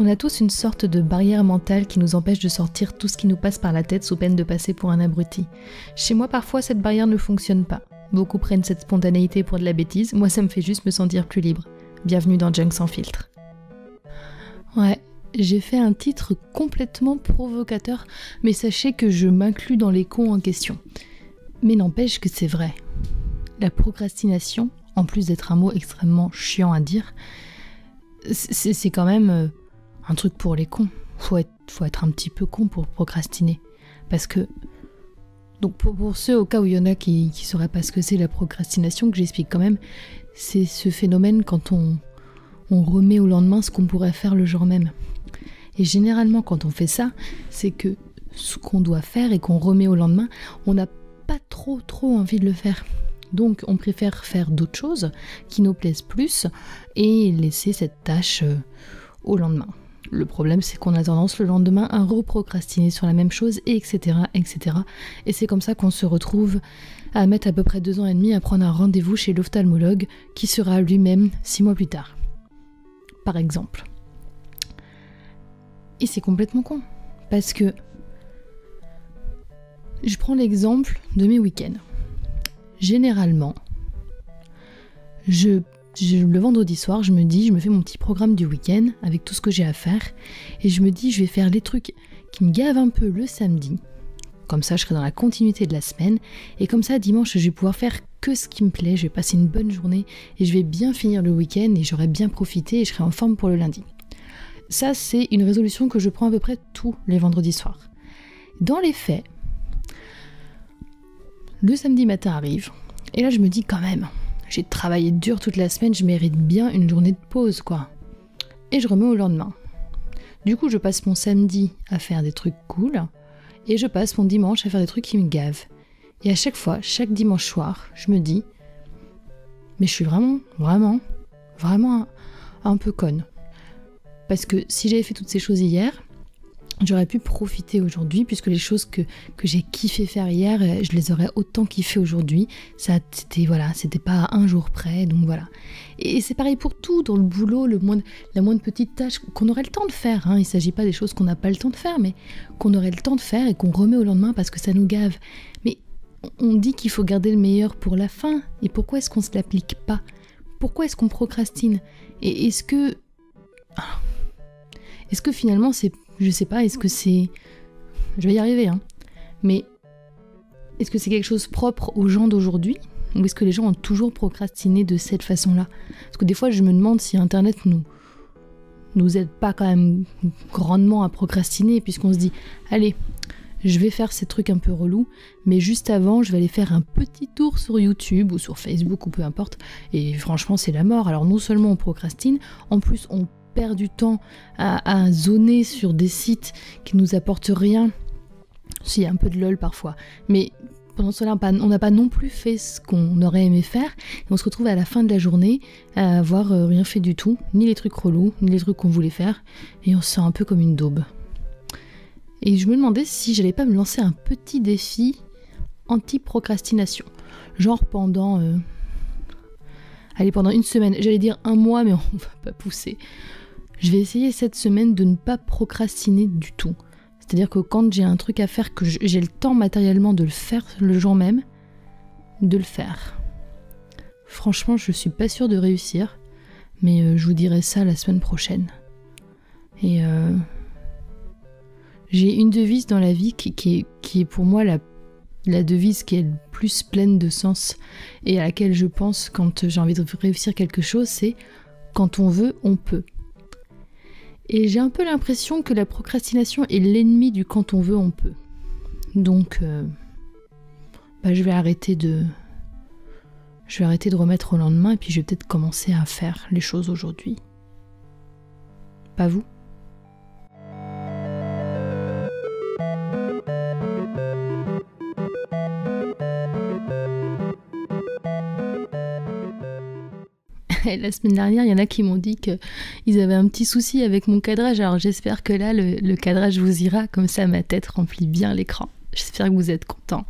On a tous une sorte de barrière mentale qui nous empêche de sortir tout ce qui nous passe par la tête sous peine de passer pour un abruti. Chez moi, parfois, cette barrière ne fonctionne pas. Beaucoup prennent cette spontanéité pour de la bêtise, moi ça me fait juste me sentir plus libre. Bienvenue dans Junk sans filtre. Ouais, j'ai fait un titre complètement provocateur, mais sachez que je m'inclus dans les cons en question. Mais n'empêche que c'est vrai. La procrastination, en plus d'être un mot extrêmement chiant à dire, c'est quand même un truc pour les cons. Faut être un petit peu con pour procrastiner. Parce que, donc pour ceux au cas où il y en a qui sauraient pas ce que c'est la procrastination, que j'explique quand même, c'est ce phénomène quand on remet au lendemain ce qu'on pourrait faire le jour même. Et généralement quand on fait ça, c'est que ce qu'on doit faire et qu'on remet au lendemain, on n'a pas trop envie de le faire. Donc on préfère faire d'autres choses qui nous plaisent plus et laisser cette tâche au lendemain. Le problème, c'est qu'on a tendance le lendemain à reprocrastiner sur la même chose, etc. Et c'est comme ça qu'on se retrouve à mettre à peu près 2 ans et demi à prendre un rendez-vous chez l'ophtalmologue qui sera lui-même 6 mois plus tard. Par exemple. Et c'est complètement con. Parce que je prends l'exemple de mes week-ends. Généralement, le vendredi soir, je me fais mon petit programme du week-end avec tout ce que j'ai à faire et je me dis je vais faire les trucs qui me gavent un peu le samedi. Comme ça, je serai dans la continuité de la semaine et comme ça, dimanche, je vais pouvoir faire que ce qui me plaît, je vais passer une bonne journée et je vais bien finir le week-end et j'aurai bien profité et je serai en forme pour le lundi. Ça, c'est une résolution que je prends à peu près tous les vendredis soirs. Dans les faits, le samedi matin arrive et là, je me dis quand même... J'ai travaillé dur toute la semaine, je mérite bien une journée de pause, quoi. Et je remets au lendemain. Du coup, je passe mon samedi à faire des trucs cool, et je passe mon dimanche à faire des trucs qui me gavent. Et à chaque fois, chaque dimanche soir, je me dis, mais je suis vraiment un peu conne. Parce que si j'avais fait toutes ces choses hier, j'aurais pu profiter aujourd'hui, puisque les choses que j'ai kiffé faire hier, je les aurais autant kiffé aujourd'hui. C'était pas à un jour près, donc voilà. Et c'est pareil pour tout, dans le boulot, la moindre petite tâche qu'on aurait le temps de faire. Hein. Il ne s'agit pas des choses qu'on n'a pas le temps de faire, mais qu'on aurait le temps de faire et qu'on remet au lendemain parce que ça nous gave. Mais on dit qu'il faut garder le meilleur pour la fin. Et pourquoi est-ce qu'on ne se l'applique pas? Pourquoi est-ce qu'on procrastine? Et est-ce que finalement c'est... Je sais pas, est-ce que c'est... Je vais y arriver, hein. Mais est-ce que c'est quelque chose propre aux gens d'aujourd'hui? Ou est-ce que les gens ont toujours procrastiné de cette façon-là? Parce que des fois, je me demande si Internet nous aide pas quand même grandement à procrastiner, puisqu'on se dit, allez, je vais faire ces trucs un peu relous, mais juste avant, je vais aller faire un petit tour sur YouTube ou sur Facebook ou peu importe. Et franchement, c'est la mort. Alors non seulement on procrastine, en plus on perd du temps à zoner sur des sites qui nous apportent rien. Si, un peu de lol parfois, mais pendant cela on n'a pas non plus fait ce qu'on aurait aimé faire et on se retrouve à la fin de la journée à avoir rien fait du tout, ni les trucs relous, ni les trucs qu'on voulait faire, et on se sent un peu comme une daube. Et je me demandais si j'allais pas me lancer un petit défi anti-procrastination, genre pendant 1 semaine, j'allais dire 1 mois, mais on va pas pousser. Je vais essayer cette semaine de ne pas procrastiner du tout. C'est-à-dire que quand j'ai un truc à faire, que j'ai le temps matériellement de le faire le jour même, de le faire. Franchement, je suis pas sûre de réussir, mais je vous dirai ça la semaine prochaine. Et j'ai une devise dans la vie qui est pour moi la devise qui est le plus pleine de sens et à laquelle je pense quand j'ai envie de réussir quelque chose, c'est « quand on veut, on peut ». Et j'ai un peu l'impression que la procrastination est l'ennemi du « quand on veut, on peut ». Donc, je vais arrêter de remettre au lendemain et puis je vais peut-être commencer à faire les choses aujourd'hui. Pas vous ? La semaine dernière, il y en a qui m'ont dit qu'ils avaient un petit souci avec mon cadrage. Alors j'espère que là, le cadrage vous ira. Comme ça, ma tête remplit bien l'écran. J'espère que vous êtes contents.